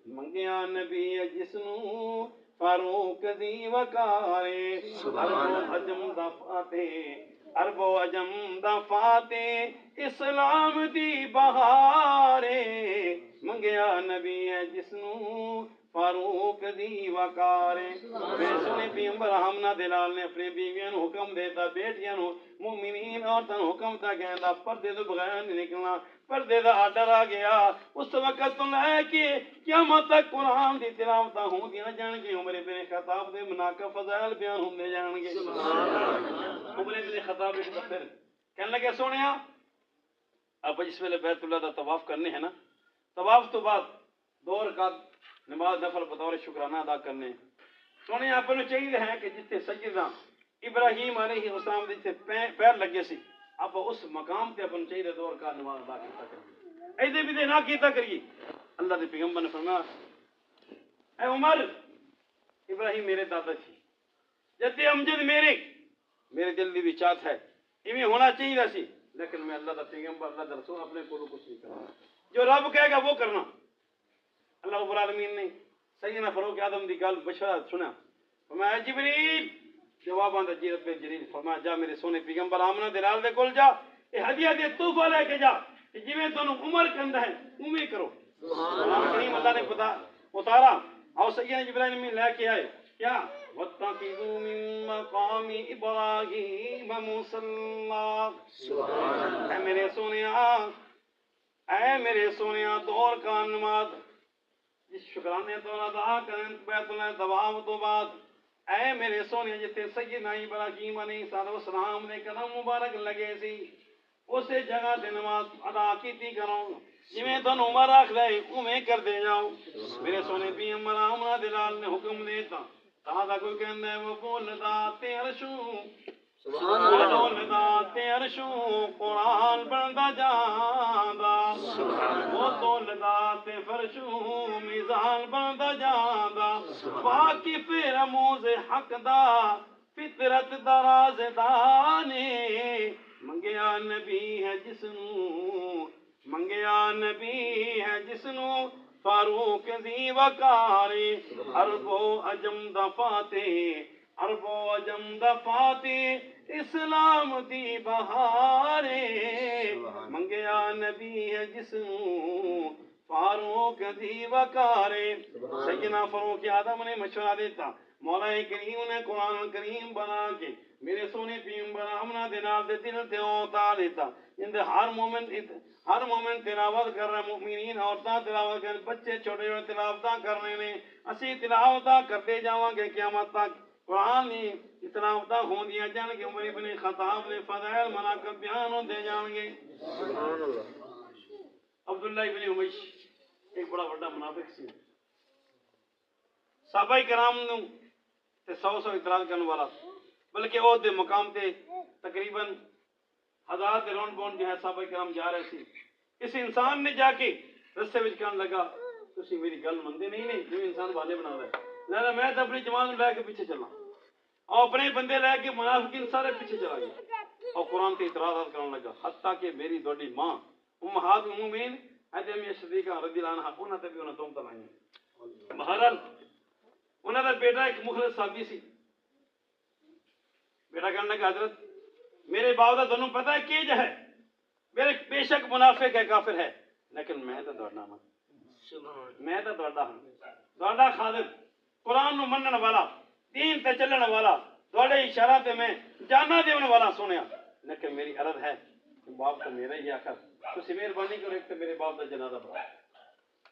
منگیا نبی جسنو فاروق دی وکارے عرب و عجم دا فاتح عرب و عجم دا فاتح اسلام دی بہارے منگیا نبی جسنو فاروق دی وقارے میرے سونے پیغمبر آمنہ دلال نے اپنے بیویاں نو حکم دیتا بیٹیاں نو مومنین عورتاں نو حکم تا کہندا پردے تو بغیر نہیں نکلنا پردے دا آرڈر آ گیا اس وقت تو لے کے قیامت تک قرآن دی تلاوتاں ہوں گی نہ جان گے عمر بن خطاب دے مناقب فضائل بیان ہوندے جان گے عمر بن خطاب ایک دفعہ کہنے لگے سونیا اب جس ویلے بیت اللہ دا طواف کرنے ہیں نا طواف تو بعد 2 رکعت نماز نفل بطور شکرانہ ادا کرنے سونے آپ کو چاہیے ہے کہ جتنے سیدنا ابراہیم علیہ السلام دے پیر لگے سی آپ اس مقام تے اپن چاہیے 2 رکعت نماز ادا کیتا کریے ایسے بھی دے نہ کیتا کریے اللہ دے پیغمبر نے فرمایا اے عمر ابراہیم میرے دادا تھی جدے امجد میرے دل دی بھی چاہت ہے ایویں ہونا چاہیے سی لیکن میں اللہ دا پیغمبر اللہ دا رسول اپنے کو کچھ نہیں کرنا جو رب کہے گا وہ کرنا اللہ رب العالمین نے سیدنا فاروق اعظم دی گل مشورہ سنا فرمایا جبریل جواب آندا جی رب جلیل فرمایا جا میرے سونے پیغمبر آمنہ دلال دے کول جا اے ہدیہ دے تحفہ لے کے جا کہ جویں تانوں عمر کندا ہے اوویں کرو سبحان کریم اللہ نے پتا اتارا اور سیدنا جبرائیل میں لے کے آئے کیا واتخذوا من مقام ابراہیم مصلی سبحان اے میرے سونیا 2 رکعت نماز جس شکرانے تو ادا کریں بیت اللہ طواف تو بعد اے میرے سونے جتے سیدنا ابراہیم علیہ السلام نے قدم مبارک لگے سی اسے جگہ تے نماز ادا کیتی کرو جویں تانوں عمر آکھ دے اوویں کر دے جاؤ میرے سونے پیغمبر آمنہ دلال نے حکم دیتا تا کوئی کہندا ہے وہ بولدا تے عرشوں سبحان اللہ بولدا تے عرشوں قرآن پڑھدا جاندا وہ بولدا تے فرشوں میزان بندا جاندا واقف رموز حق دا فطرت دا رازدانے منگیا نبی ہے جس نو فاروق دی وقارے عرب و عجم دفاتے اسلام دی بہارے منگیا نبی ہے جس نو فاروق دی وقارے سیدنا فاروق اعظم نے مشورہ دیتا مولا کریم نے قرآن کریم بنا کے میرے سونے پیغمبر آمنہ دلال دے دل تے اتار دیتا ان دے ہر مومن تلاوت کر رہے مومنین عورتاں تلاوت کر بچے چھوٹے چھوٹے تلاوتاں کر رہے ہیں اسی تلاوتاں کرتے جاواں گے قیامت تک قرآن کی تلاوتاں ہوندیاں جان گے عمر بن خطاب نے فضائل مناقب بیان ہوندے جان گے سبحان اللہ عبداللہ ابن امیش ایک بڑا بڑا منافق سی صحابہ کرام نو تے 100 اعتراض کرنے والا بلکہ وہ دے مقام تے تقریباً 1000 دے رون بون جو ہے صحابہ کرام جا رہے سی اس انسان نے جا کے رستے وچ کہنے لگا تسی میری گل مندے نہیں جو انسان والے بنا رہا ہے لہذا میں تو اپنی جماعت لے کے پیچھے چلنا اور اپنے بندے لے کے منافقین سارے پیچھے چلا گیا اور قرآن تے اعتراضات کرنے لگا حتیٰ کہ میری دوڑی ماں امہات المومنین حضرت امی صدیقہ رضی اللہ عنہ انہاں تے بھی انہاں تومت لائیں بہرحال انہاں دا بیٹا ایک مخلص صحابی سی بیٹا کہنے لگا حضرت میرے باپ دا تانوں پتہ ہے کی ہے میرے بے شک منافق ہے کافر ہے لیکن میں تو دوڑنا میں تو دوڑا خادم قرآن نو منن والا دین تے چلن والا دوڑے اشارہ تے میں جانا دیون والا سنیا لیکن میری عرض ہے باپ تو میرا ہی آخر تسی مہربانی کرو ایک تو میرے باپ دا جنازہ پڑھا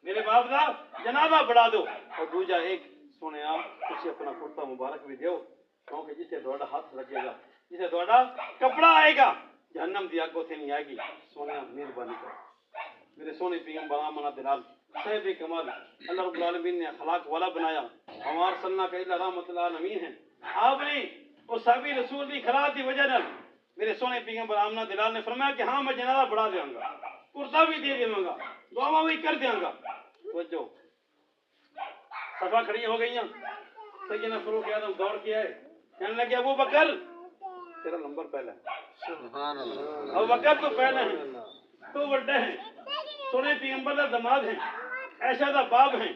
میرے باپ دا جنازہ پڑھا دو اور دوجا ایک سنیا تسی اپنا کرتا مبارک بھی دیو کیونکہ جسے دوڑا ہاتھ لگے گا جسے دوڑا کپڑا آئے گا جہنم دی آگ سے نہیں آئے گی سونے مہربانی کرو میرے سونے پیغمبر آمنہ دلال صاحب کمال اللہ رب العالمین نے اخلاق والا بنایا ہمار صلی کا اللہ رحمت اللہ نمین ہے آپ نے اس صحابی رسول کی خلاق کی وجہ نال میرے سونے پیغمبر آمنہ دلال نے فرمایا کہ ہاں میں جنازہ بڑھا دیاں گا کرتا بھی دے دیاں گا دعا بھی کر دیاں گا توجہ صفا کھڑی ہو گئی ہیں سیدنا فاروق اعظم دوڑ کے آئے کہنے لگے ابو بکر تیرا نمبر پہلا ہے سبحان اللہ ابو بکر تو پہلے ہیں تو بڑے ہیں سونے پیغمبر دا دماد ہیں عائشہ دا باپ ہیں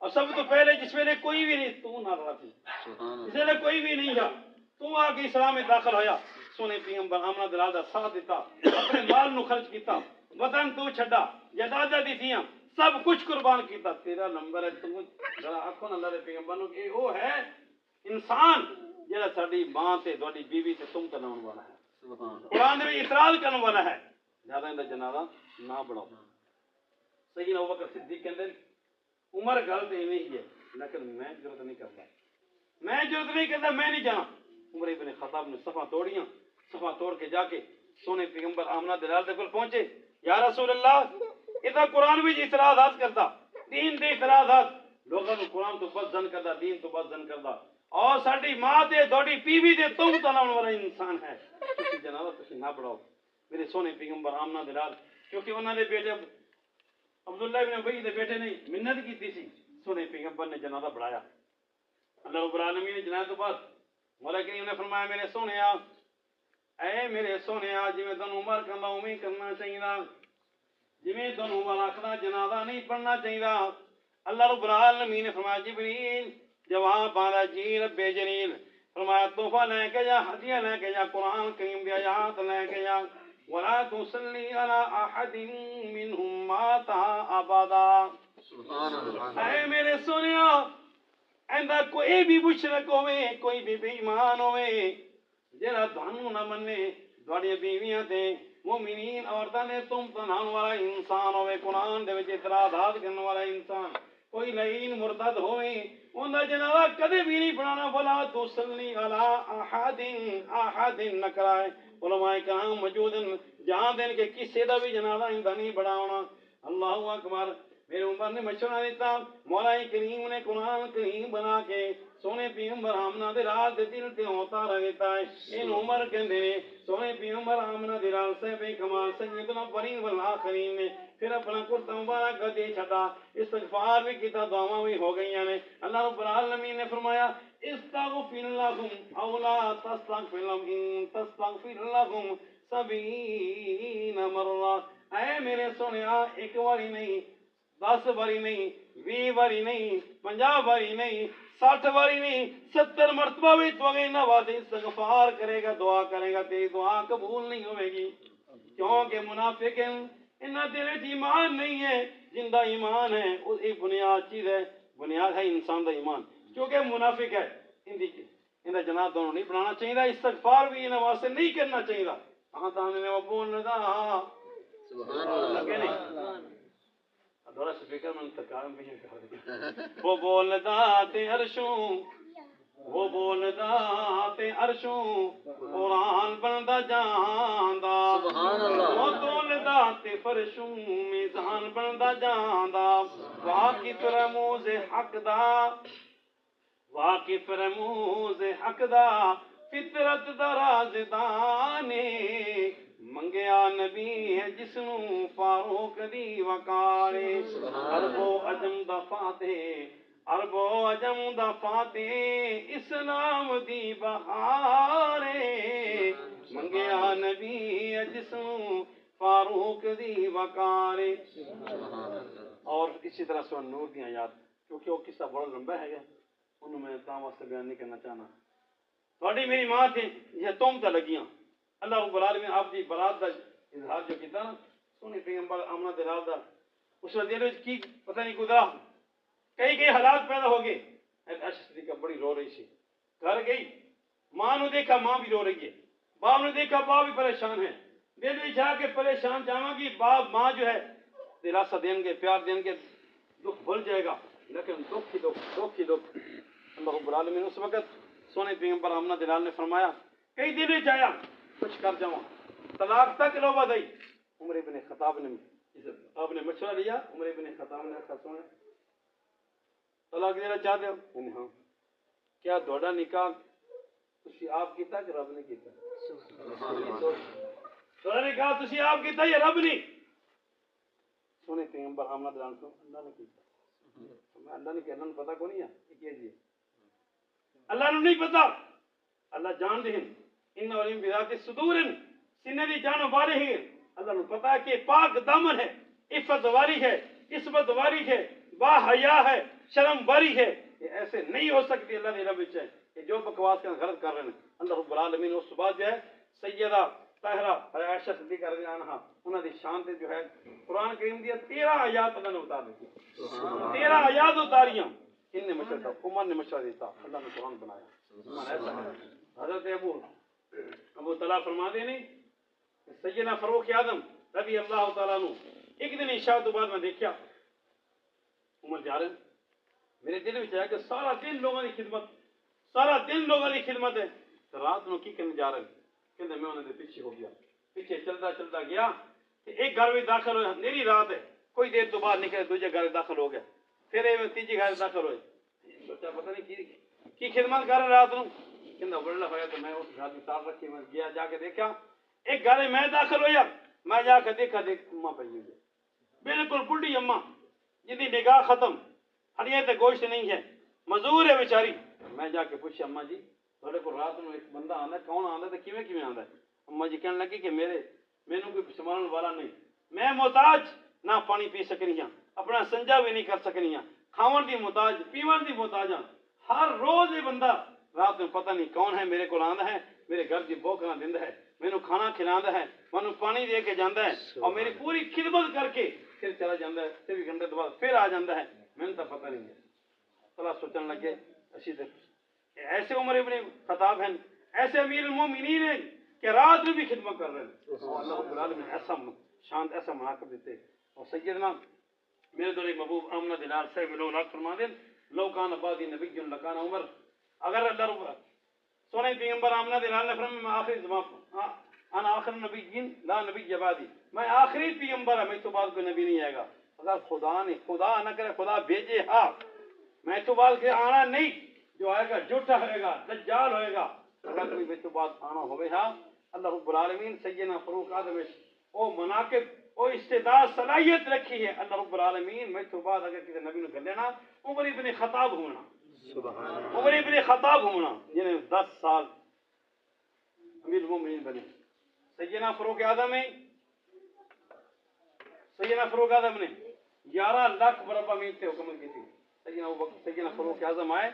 اور سب تو پہلے جس ویلے کوئی بھی نہیں تو نہ رہا تھی جس ویلے کوئی بھی نہیں تھا تو آ کے اسلام میں داخل ہویا سونے پیغمبر آمنہ دلال دا ساتھ دیتا اپنے مال نو خرچ کیتا وطن تو چھڈا جائیداد دی تھیاں سب کچھ قربان کیتا تیرا نمبر ہے تم ذرا آکھو نا اللہ دے پیغمبر نو کہ وہ ہے انسان جڑا ساڈی ماں تے تہاڈی بیوی تے تم تلاون والا ہے قرآن دے اعتراض کرن والا ہے زیادہ ان دا جنازہ نہ بڑھاؤ سیدنا ابوبکر صدیق کہندے عمر گل تے ایویں ہی ہے لیکن میں ضرورت نہیں کرتا میں نہیں جانا عمر ابن خطاب نے صفا توڑیاں صفا توڑ کے جا کے سونے پیغمبر آمنہ دلال دے کول پہنچے یا رسول اللہ ادا قرآن بھی اعتراضات کرتا دین دے اعتراضات لوگوں کو قرآن تو بس زن کرتا دین تو بس زن کرتا اور ساڈی ماں تے تہاڈی بیوی دے تم تلاون والا انسان ہے تسی جنازہ تسی نہ بڑھاؤ میرے سونے پیغمبر آمنہ دلال کیونکہ انہاں دے بیٹے عبداللہ ابن ابی دے بیٹے نے منت کیتی سی سونے پیغمبر نے جنازہ بڑھایا اللہ رب العالمین نے جنازے تو بعد مولا کریم نے فرمایا میرے سونیا اے میرے سونیا جویں تانوں عمر کرنا اوویں کرنا چاہیے جویں تانوں عمر آکھدا جنازہ نہیں پڑھنا چاہیے اللہ رب العالمین نے فرمایا جبریل جواب آندا جی رب جلیل فرمایا تحفہ لے کے جا ہدیہ لے کے جا قرآن کریم دی آیات لے کے جا ولا تصلی علی احد منهم مات ابدا سبحان اللہ اے میرے سونیا ایندا کوئی بھی مشرک ہوے کوئی بھی بے ایمان ہوے جڑا تانوں نہ منے تہاڈی بیویاں تے مومنین عورتاں نے تم تنان والا انسان ہوے قرآن دے وچ اعتراضات کرن والا انسان کوئی لعین مرتد ہوے اوندا جنازہ کدے بھی نہیں پڑھانا بولا تصلی علی احد نہ کرائے علماء کرام موجود جان دین کے کسی دا بھی جنازہ اندا نہیں بڑھاونا اللہ اکبر میرے عمر نے مشورہ دیتا مولا کریم نے قرآن کریم بنا کے سونے پیغمبر آمنہ دے رات دے دل تے ہوتا رہتا ہے ان عمر کہندے نے سونے پیغمبر آمنہ دے رات سے بے کمال سیدنا فرین والآخرین نے پھر اپنا کرتا مبارک دے چھٹا استغفار بھی کیتا دعاواں بھی ہو گئیاں نے اللہ رب العالمین نے فرمایا استغفر لهم او لا تستغفر لهم ان تستغفر لهم 70 مرہ اے میرے سونیا ایک باری نہیں 10 باری نہیں 20 باری نہیں 50 باری نہیں 60 باری نہیں 70 مرتبہ بھی تو اگے نواز استغفار کرے گا دعا کرے گا تیری دعا قبول نہیں ہوئے گی کیونکہ منافق انہاں دل وچ ایمان نہیں ہے زندہ ایمان ہے وہ ایک بنیاد چیز ہے بنیاد ہے انسان دا ایمان کیونکہ منافق ہے ان جناب دونوں نہیں بنانا چاہیے استغفار بھی انہاں واسطے نہیں کرنا چاہیے ہاں تاں نے وہ بولدا سبحان اللہ دوڑا سپیکر من تکارم بھی کر وہ بولدا تے عرشوں قرآن بندا جاندا سبحان اللہ وہ بولدا تے فرشوں میزان بندا جاندا واقف رموز حق دا فطرت دا رازدانے منگیا نبی ہے جسنو فاروق دی وقارے عرب و عجم دا فاتح اسلام دی بہارے منگیا نبی ہے جسنو فاروق دی وقارے اور اسی طرح سورہ نور دی آیات کیونکہ وہ قصہ بڑا لمبا ہے انہوں میں تام واسطے بیان نہیں کرنا چاہنا تھوڑی میری ماں تھی یہ تہمتاں لگیاں اللہ رب العالمین آپ دی برات دا اظہار جو کیتا نا سونے پیغمبر آمنہ دلال دا اس وقت دل وچ کی پتہ نہیں گزرا کئی حالات پیدا ہو گئے عائشہ صدیقہ بڑی رو رہی سی گھر گئی ماں نے دیکھا ماں بھی رو رہی ہے باپ نے دیکھا باپ بھی پریشان ہے دل وچ جا کے پریشان جاواں گی باپ ماں جو ہے دلاسا دیں گے پیار دیں گے دکھ بھول جائے گا لیکن دکھ ہی دکھ اللہ رب العالمین اس وقت سونے پیغمبر آمنہ دلال نے فرمایا کئی دن وچ آیا کچھ کر جاؤں طلاق تک لو بدئی عمر ابن خطاب نے آپ نے مشورہ لیا عمر ابن خطاب نے کہا سونے طلاق دینا چاہتے ہو ہاں کیا دوڑا نکاح تسی آپ کیتا کہ رب نے کیتا دوڑا نکاح تسی آپ کیتا یا رب نے سونے پیغمبر آمنہ دلال کو اللہ نے کیتا اللہ نے کہنا پتا کو نہیں ہے یہ جی اللہ نے نہیں پتا اللہ جان دے ان علم بذات الصدور سینے دی جان والے ہیں اللہ نے پتا کہ پاک دامن ہے عفت واری ہے عصمت واری ہے با حیا ہے شرم واری ہے یہ ایسے نہیں ہو سکتی اللہ نے رب ہے کہ جو بکواس کا غلط کر رہے ہیں اللہ رب العالمین اس بعد جو ہے سیدہ طاہرہ عائشہ صدیقہ رضی اللہ عنہا انہاں دی شان تے جو ہے قرآن کریم دی 13 آیات اللہ نے اتار دی 13 آیات اتاریاں ان نے مشورہ عمر نے مشورہ دیتا اللہ نے قرآن بنایا عمر ایسا ہے حضرت ابو طلحہ فرماتے نہیں سیدنا فاروق اعظم رضی اللہ تعالیٰ عنہ ایک دن عشاء تو بعد میں دیکھا عمر جا رہے ہیں میرے دل میں آیا کہ سارا دن لوگوں کی خدمت ہے تو رات میں کی کرنے جا رہے ہیں کہ میں انہوں نے پیچھے ہو گیا پیچھے چلتا گیا ایک گھر میں داخل ہوئے میری رات ہے کوئی دیر تو باہر نکلے دوسرے گھر داخل ہو گیا پھر تیجے گھر داخل ہوئے سوچا پتہ نہیں کی خدمت کر رہے رات نو کہ بڑا ہوا تو میں اس گھر کی تار رکھی میں گیا جا کے دیکھا ایک گھر میں داخل ہویا میں جا کے دیکھا اماں پہ بالکل بڈھی اماں جن کی نگاہ ختم ہڈیاں تے گوشت نہیں ہے مزدور ہے بیچاری میں جا کے پوچھا اماں جی تھوڑے کو رات میں ایک بندہ آندا ہے کون آندا ہے تے کیویں آندا ہے اماں جی کہنے لگی کہ مینوں کوئی سنبھالن والا نہیں میں محتاج نہ پانی پی سکنی ہاں اپنا سنجا بھی نہیں کر سکنی ہاں کھاون دی محتاج پیون دی محتاج ہاں ہر روز یہ بندہ رات میں پتہ نہیں کون ہے میرے کو آندا ہے میرے گھر دی بوکراں دیندا ہے مینوں کھانا کھلاندا ہے مینوں پانی دے کے جاندا ہے اور میری پوری خدمت کر کے پھر چلا جاندا ہے 24 گھنٹے کے بعد پھر آ جاندا ہے مینوں تو پتہ نہیں ہے اللہ سوچن لگے اسی ایسے عمر ابن خطاب ہیں ایسے امیر المومنین ہیں کہ رات میں بھی خدمت کر رہے ہیں اللہ رب العالمین ایسا شان ایسا مناقب دیتے اور سیدنا میرے دور محبوب آمنہ دینار صاحب لوگ راک فرما دیں لو کان بعدی نبی لکان عمر اگر اللہ رب سونے پیغمبر آمنہ دینار نے فرمایا میں آخری زمان انا آخر نبی لا نبی بعدی میں آخری پیغمبر ہے میں تو بعد کوئی نبی نہیں آئے گا اگر خدا نہ کرے خدا بھیجے ہاں میں تو بعد کے آنا نہیں جو آئے گا جھوٹا ہوئے گا دجال ہوئے گا اگر کوئی میں تو بعد آنا ہوئے ہاں اللہ رب العالمین سیدنا فاروق اعظم او مناقب او استعداد صلاحیت رکھی ہے اللہ رب العالمین میں تو بعد اگر کسی نبی نے کر لینا عمر ابن خطاب ہونا عمر ابن خطاب ہونا جنہیں 10 سال امیر المومنین بنے سیدنا فاروق اعظم نے 11 لاکھ مربع میل سے حکومت کی تھی سیدنا فاروق اعظم آئے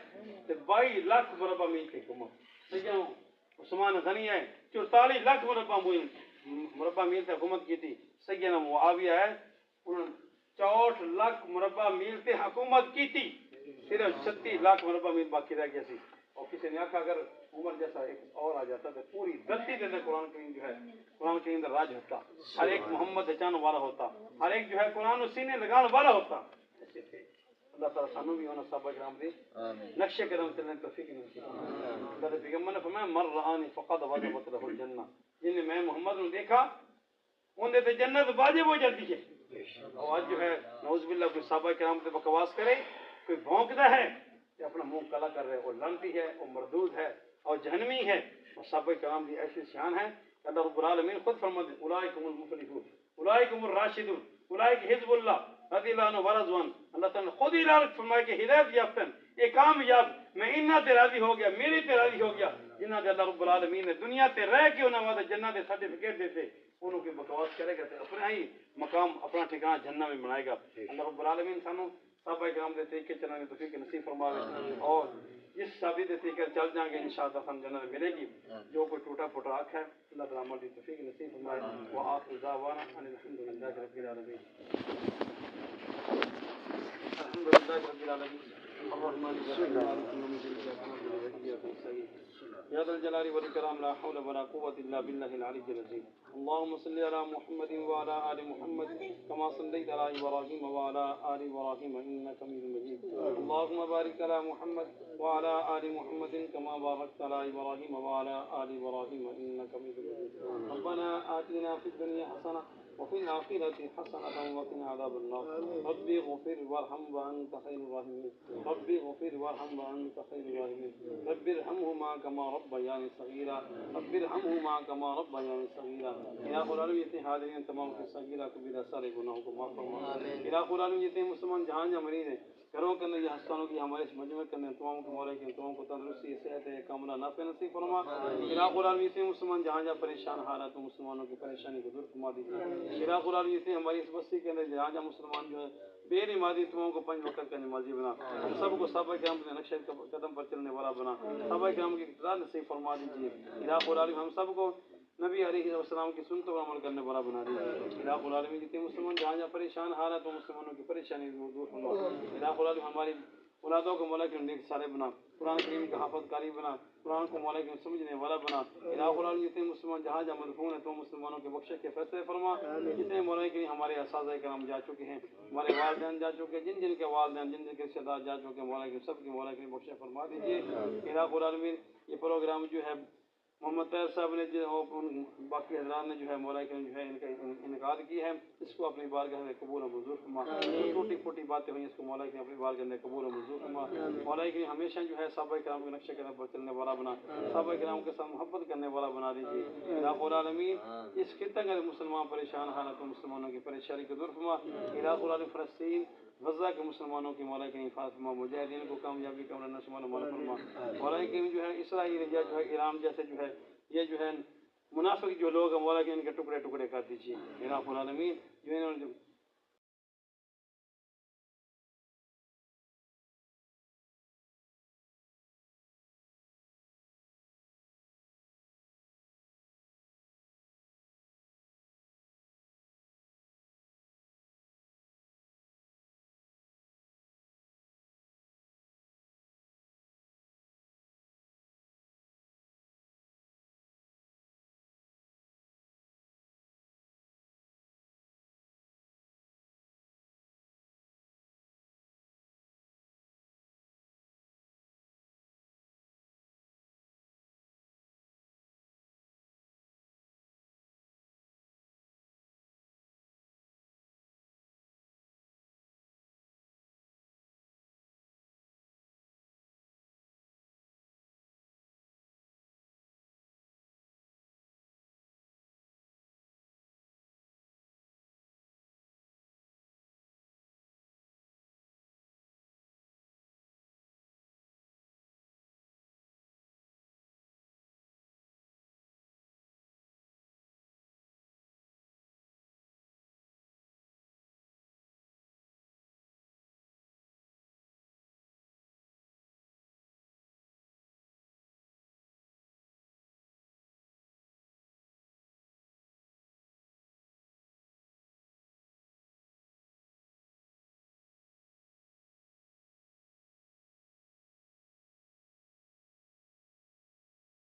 تو 22 لاکھ مربع میل کی حکومت سیدنا عثمان غنی آئے 44 لاکھ مربع میل سے حکومت کی تھی سیدنا معاویہ آئے انہوں نے 64 لاکھ مربع میل سے حکومت کی تھی صرف 36 لاکھ مربع میل باقی رہ گیا سی اور کسی نے آخا اگر عمر جیسا ایک اور آ جاتا تو پوری دھرتی کے اندر قرآن کریم جو ہے قرآن کے اندر راج ہوتا ہر ایک محمد اچانو والا ہوتا ہر ایک جو ہے قرآن سینے لگانے والا ہوتا ایسے تھے اللہ تعالیٰ سانو بھی ہونا صحابہ کرام دی نقشے قدم چلنے توفیق نصیب اللہ کے پیغمبر نے فرمایا مر رآنی فقد وجبت له الجنہ جن نے میں محمد نے دیکھا ان دے تے جنت واجب ہو جاتی ہے اور آج جو ہے نعوذ باللہ کوئی صحابہ کرام تے بکواس کرے کوئی بھونکتا ہے کہ اپنا منہ کلا کر رہے وہ لعنتی ہے وہ مردود ہے اور جہنمی ہے اور صحابہ کرام کی ایسی شان ہے کہ اللہ رب العالمین خود فرماتے ہیں اولئک هم المفلحون اولئک هم الراشدون اولئک حزب اللہ رضی اللہ عنہ ورضوان اللہ تعالیٰ نے خود ہی ارادت فرمایا کہ ہدایت یافتن یہ کامیاب میں انہاں تے راضی ہو گیا میری تے راضی ہو گیا جنہاں تے اللہ رب العالمین نے دنیا تے رہ کے انہاں واسطے جنت دے سرٹیفکیٹ دیتے انہوں کی بکواس کرے گا تے اپنا ہی مقام اپنا ٹھکانہ جنت میں بنائے گا اللہ رب العالمین سانو صحابہ کرام دے طریقے چلانے توفیق نصیب فرماوے اور اس ثابت طریقے چل جائیں گے انشاءاللہ ہم جنت ملے گی جو کوئی ٹوٹا پھوٹا آنکھ ہے اللہ تعالیٰ ہماری توفیق نصیب فرمائے وآخر دعوانا ان الحمدللہ رب العالمین الحمدللہ رب العالمین الرحمن الرحیم يا ذا الجلال والإكرام لا حول ولا قوة إلا بالله العلي العظيم اللهم صل على محمد وعلى آل محمد كما صليت على إبراهيم وعلى آل إبراهيم إنك حميد مجيد اللهم بارك على محمد وعلى آل محمد كما باركت على إبراهيم وعلى آل إبراهيم إنك حميد مجيد ربنا آتنا في الدنيا حسنة وفي الآخرة حسنة وقنا عذاب النار ربي اغفر وارحم وأنت خير الراحمين ربي اغفر وارحم وأنت خير الراحمين رب ارحمهما كما ربياني صغيرا رب ارحمهما كما ربياني صغيرا إلى قرآن یہ حاضرین تمام کے صغیرہ کبیرہ سارے گناہوں کو معاف فرما الہ قرآن یہ مسلمان جہاں جہاں مریض ہیں گھروں کے اندر یہ ہستانوں کی ہمارے اس مجمع کے اندر تمام کے مولا کے تمام کو تندرستی صحت ہے کاملہ نافع نصیب فرما الہ قرآن یہ مسلمان جہاں جہاں پریشان حالات ہیں مسلمانوں کی پریشانی کو دور فرما دیجیے الہ قرآن یہ ہماری اس بستی کے اندر جہاں جہاں مسلمان جو ہے بے نمازی تمام کو 5 وقت کا نمازی بنا ہم سب کو صحابہ کرام کے نقشے قدم پر چلنے والا بنا صحابہ کرام کی اقتداء نصیب فرما دیجیے الہ قرآن ہم سب کو نبی علیہ السلام کی سنتوں پر عمل کرنے والا بنا دیجیے الہ العالمین جتنے مسلمان جہاں جہاں پریشان حالات ہوں مسلمانوں کی پریشانی دور فرما الہ العالمین ہماری اولادوں کو مولا کے نیک سارے بنا قرآن کریم کا حافظ کاری بنا قرآن کو مولا کے سمجھنے والا بنا الہ العالمین جتنے مسلمان جہاں جہاں مدفون ہیں تو مسلمانوں کے بخشے کے فیصلے فرما جتنے مولا کے ہمارے اساتذہ کرام جا چکے ہیں ہمارے والدین جا چکے ہیں جن کے والدین جن کے رشتہ دار جا چکے ہیں مولا کے سب کے مولا کے بخشے فرما دیجیے الہ العالمین یہ پروگرام جو ہے محمد طاہر صاحب نے جو باقی حضرات نے جو ہے مولا کے جو ہے ان کا انعقاد کی ہے اس کو اپنی بارگاہ میں قبول و منظور فرما ٹوٹی پھوٹی باتیں ہوئی اس کو مولا کے اپنی بارگاہ میں قبول و منظور فرما مولا کے ہمیشہ جو ہے صحابہ کرام کے نقشے قدم پر چلنے والا بنا صحابہ کرام کے ساتھ محبت کرنے والا بنا دیجیے الہ العالمین اس خطہ کے مسلمان پریشان حالت مسلمانوں کی پریشانی کو دور فرما الہ العالمین فلسطین غزہ کے مسلمانوں کی مولا کی حفاظت فرما مجاہدین کو کامیابی کا نشمان مولا فرما مولا کی جو ہے اسرائیل یا جو ہے ایران جیسے جو ہے یہ جو ہے منافق جو لوگ ہیں مولا کے ان کے ٹکڑے ٹکڑے کر دیجیے الہ العالمین جو انہوں نے